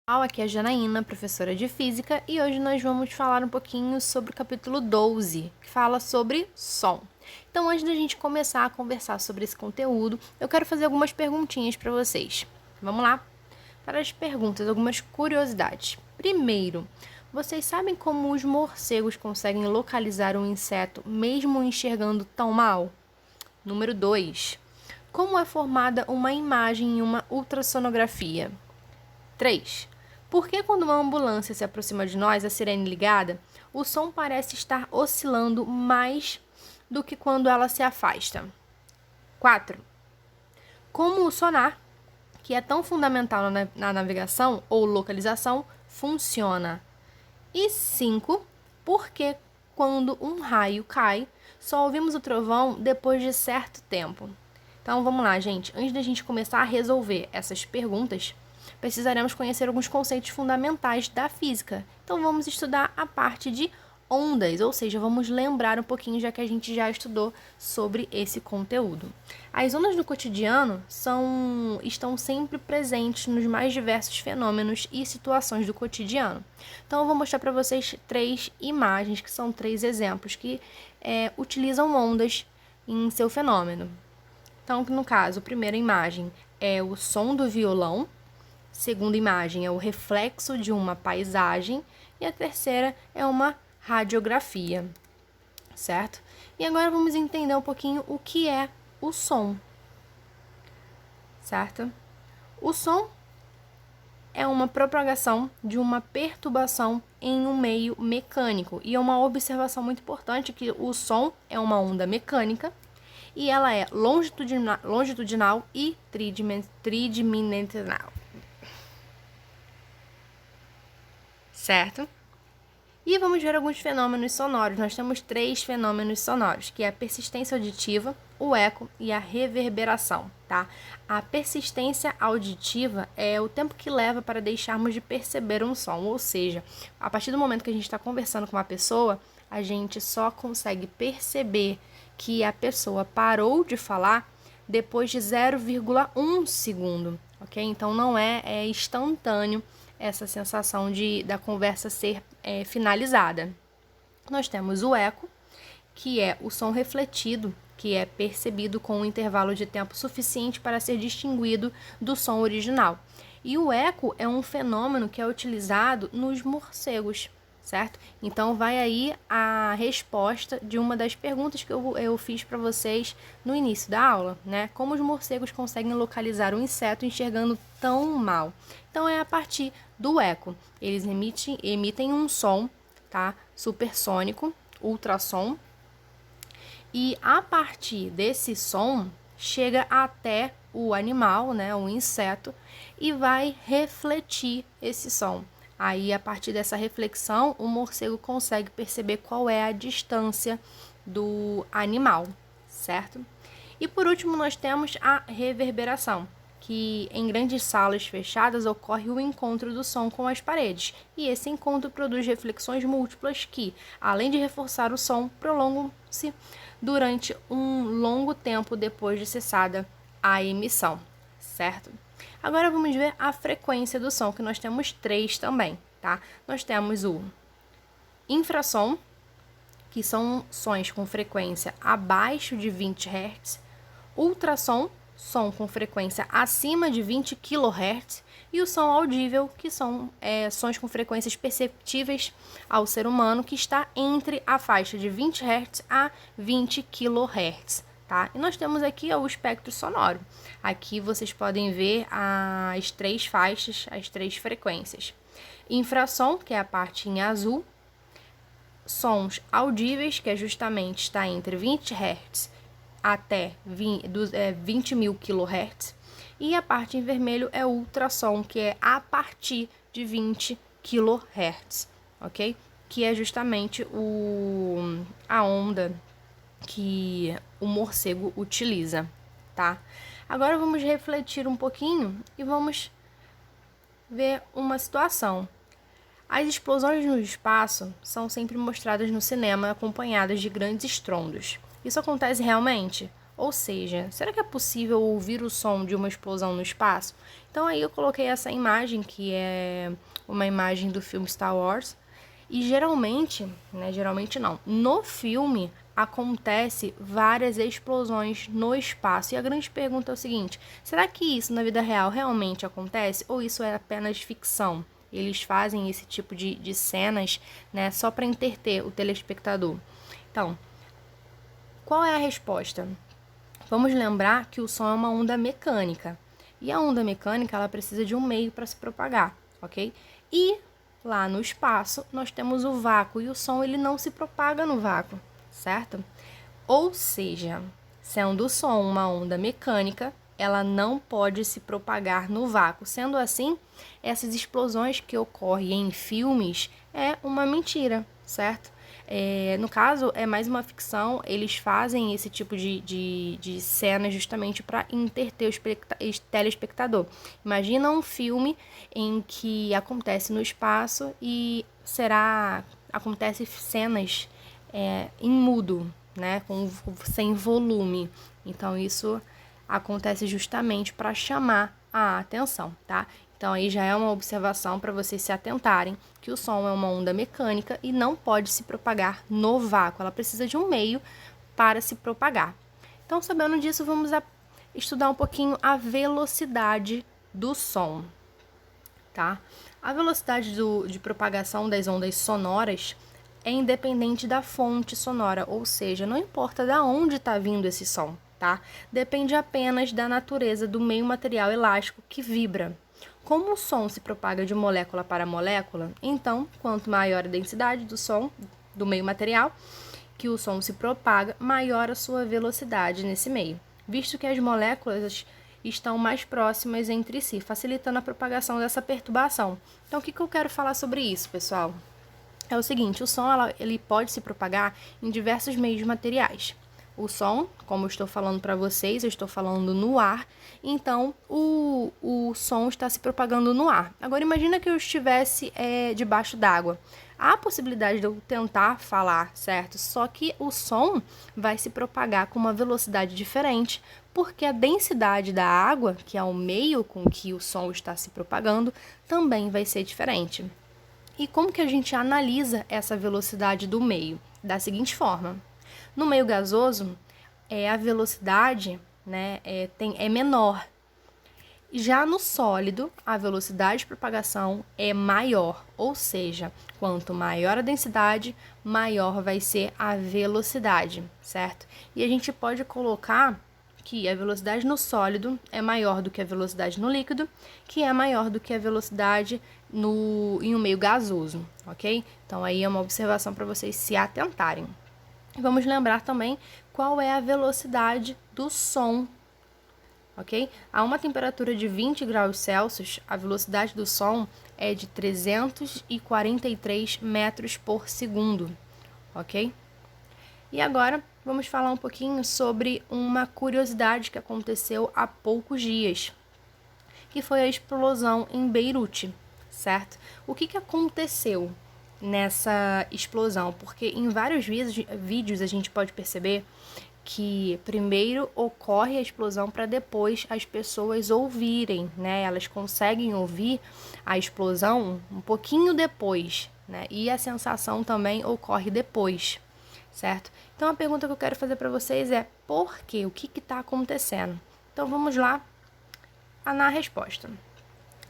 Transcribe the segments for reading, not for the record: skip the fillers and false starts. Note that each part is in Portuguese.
Aqui é a Janaína, professora de Física, e hoje nós vamos falar um pouquinho sobre o capítulo 12, que fala sobre som. Então, antes da gente começar a conversar sobre esse conteúdo, eu quero fazer algumas perguntinhas para vocês. Vamos lá? Para as perguntas, algumas curiosidades. Primeiro, vocês sabem como os morcegos conseguem localizar um inseto mesmo enxergando tão mal? Número 2. Como é formada uma imagem em uma ultrassonografia? 3. Por que quando uma ambulância se aproxima de nós, a sirene ligada, o som parece estar oscilando mais do que quando ela se afasta? 4. Como o sonar, que é tão fundamental na navegação ou localização, funciona? E 5. Por que quando um raio cai, só ouvimos o trovão depois de certo tempo? Então vamos lá, gente. Antes da gente começar a resolver essas perguntas, precisaremos conhecer alguns conceitos fundamentais da física. Então vamos estudar a parte de ondas, ou seja, vamos lembrar um pouquinho, já que a gente já estudou sobre esse conteúdo. As ondas do cotidiano estão sempre presentes nos mais diversos fenômenos e situações do cotidiano. Então eu vou mostrar para vocês 3 imagens, que são 3 exemplos que utilizam ondas em seu fenômeno. Então, no caso, a primeira imagem é o som do violão, a segunda imagem é o reflexo de uma paisagem e a terceira é uma radiografia, certo? E agora vamos entender um pouquinho o que é o som, certo? O som é uma propagação de uma perturbação em um meio mecânico. E é uma observação muito importante que o som é uma onda mecânica e ela é longitudinal e tridimensional. Certo? E vamos ver alguns fenômenos sonoros. Nós temos 3 fenômenos sonoros, que é a persistência auditiva, o eco e a reverberação, tá? A persistência auditiva é o tempo que leva para deixarmos de perceber um som, ou seja, a partir do momento que a gente está conversando com uma pessoa, a gente só consegue perceber que a pessoa parou de falar depois de 0,1 segundo, ok? Então não é instantâneo essa sensação da conversa ser finalizada. Nós temos o eco, que é o som refletido, que é percebido com um intervalo de tempo suficiente para ser distinguido do som original. E o eco é um fenômeno que é utilizado nos morcegos, certo? Então, vai aí a resposta de uma das perguntas que eu fiz para vocês no início da aula, né? Como os morcegos conseguem localizar um inseto enxergando tão mal? Então, é a partir do eco. Eles emitem um som, tá? Supersônico, ultrassom, e a partir desse som, chega até o animal, né, o inseto, e vai refletir esse som. Aí, a partir dessa reflexão, o morcego consegue perceber qual é a distância do animal, certo? E por último, nós temos a reverberação, que em grandes salas fechadas ocorre o encontro do som com as paredes. E esse encontro produz reflexões múltiplas que, além de reforçar o som, prolongam-se durante um longo tempo depois de cessada a emissão, certo? Agora vamos ver a frequência do som, que nós temos 3 também, tá? Nós temos o infrassom, que são sons com frequência abaixo de 20 Hz, ultrassom, som com frequência acima de 20 kHz, e o som audível, que são sons com frequências perceptíveis ao ser humano, que está entre a faixa de 20 Hz a 20 kHz. Tá? E nós temos aqui o espectro sonoro. Aqui vocês podem ver as 3 faixas, as 3 frequências. Infrassom, que é a parte em azul. Sons audíveis, que justamente está entre 20 Hz até 20 mil kHz. E a parte em vermelho é o ultrassom, que é a partir de 20 kHz, ok? Que é justamente a onda que o morcego utiliza, tá? Agora vamos refletir um pouquinho e vamos ver uma situação. As explosões no espaço são sempre mostradas no cinema acompanhadas de grandes estrondos. Isso acontece realmente? Ou seja, será que é possível ouvir o som de uma explosão no espaço? Então aí eu coloquei essa imagem, que é uma imagem do filme Star Wars. E geralmente, né, geralmente não, no filme acontece várias explosões no espaço. E a grande pergunta é o seguinte: será que isso na vida real realmente acontece ou isso é apenas ficção? Eles fazem esse tipo de cenas, né, só para entreter o telespectador. Então, qual é a resposta? Vamos lembrar que o som é uma onda mecânica. E a onda mecânica, ela precisa de um meio para se propagar, ok? E lá no espaço, nós temos o vácuo. E o som, ele não se propaga no vácuo, certo? Ou seja, sendo o som uma onda mecânica, ela não pode se propagar no vácuo. Sendo assim, essas explosões que ocorrem em filmes é uma mentira, certo? No caso, é mais uma ficção, eles fazem esse tipo de cena justamente para entreter o telespectador. Imagina um filme em que acontece no espaço e acontece cenas em mudo, né, sem volume. Então, isso acontece justamente para chamar a atenção, tá? Então, aí já é uma observação para vocês se atentarem que o som é uma onda mecânica e não pode se propagar no vácuo. Ela precisa de um meio para se propagar. Então, sabendo disso, vamos estudar um pouquinho a velocidade do som, tá? A velocidade de propagação das ondas sonoras é independente da fonte sonora, ou seja, não importa de onde está vindo esse som, tá? Depende apenas da natureza do meio material elástico que vibra. Como o som se propaga de molécula para molécula, então, quanto maior a densidade do som, do meio material, que o som se propaga, maior a sua velocidade nesse meio, visto que as moléculas estão mais próximas entre si, facilitando a propagação dessa perturbação. Então, o que eu quero falar sobre isso, pessoal? É o seguinte, o som ele pode se propagar em diversos meios materiais. O som, como eu estou falando para vocês, eu estou falando no ar, então o som está se propagando no ar. Agora imagina que eu estivesse debaixo d'água. Há a possibilidade de eu tentar falar, certo? Só que o som vai se propagar com uma velocidade diferente, porque a densidade da água, que é o meio com que o som está se propagando, também vai ser diferente. E como que a gente analisa essa velocidade do meio? Da seguinte forma: no meio gasoso, a velocidade, né, é menor. Já no sólido, a velocidade de propagação é maior, ou seja, quanto maior a densidade, maior vai ser a velocidade, certo? E a gente pode colocar que a velocidade no sólido é maior do que a velocidade no líquido, que é maior do que a velocidade em um meio gasoso, ok? Então, aí é uma observação para vocês se atentarem. Vamos lembrar também qual é a velocidade do som, ok? A uma temperatura de 20 graus Celsius, a velocidade do som é de 343 metros por segundo, ok? E agora vamos falar um pouquinho sobre uma curiosidade que aconteceu há poucos dias, que foi a explosão em Beirute, certo? O que aconteceu nessa explosão? Porque em vários vídeos a gente pode perceber que primeiro ocorre a explosão para depois as pessoas ouvirem, né? Elas conseguem ouvir a explosão um pouquinho depois, né? E a sensação também ocorre depois, certo? Então a pergunta que eu quero fazer para vocês é: por quê? O que está acontecendo? Então vamos lá na resposta.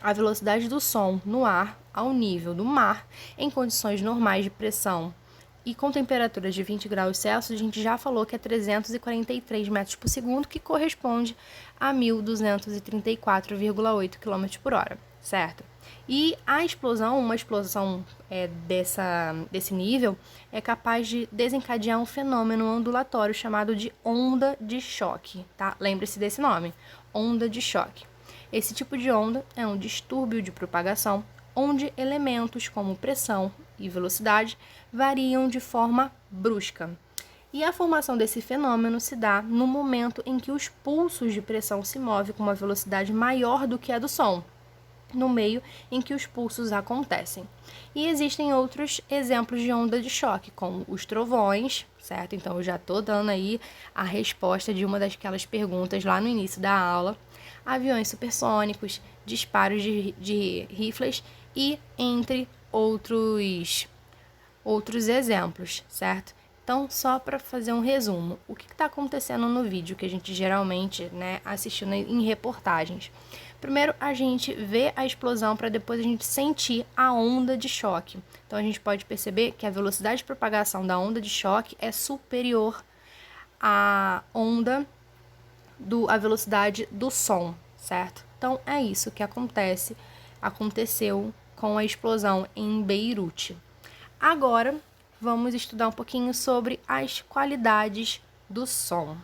A velocidade do som no ar ao nível do mar em condições normais de pressão e com temperaturas de 20 graus Celsius, a gente já falou que é 343 metros por segundo, que corresponde a 1.234,8 km por hora, certo? E uma explosão desse nível é capaz de desencadear um fenômeno ondulatório chamado de onda de choque, tá? Lembre-se desse nome, onda de choque. Esse tipo de onda é um distúrbio de propagação onde elementos como pressão e velocidade variam de forma brusca. E a formação desse fenômeno se dá no momento em que os pulsos de pressão se movem com uma velocidade maior do que a do som. no meio em que os pulsos acontecem. E existem outros exemplos de onda de choque, como os trovões, certo? Então, eu já estou dando aí a resposta de uma daquelas perguntas lá no início da aula. Aviões supersônicos, disparos de rifles e entre outros exemplos, certo? Então, só para fazer um resumo, o que está acontecendo no vídeo que a gente geralmente, assistiu em reportagens? Primeiro, a gente vê a explosão para depois a gente sentir a onda de choque. Então, a gente pode perceber que a velocidade de propagação da onda de choque é superior à à velocidade do som, certo? Então, é isso que aconteceu com a explosão em Beirute. Agora, vamos estudar um pouquinho sobre as qualidades do som.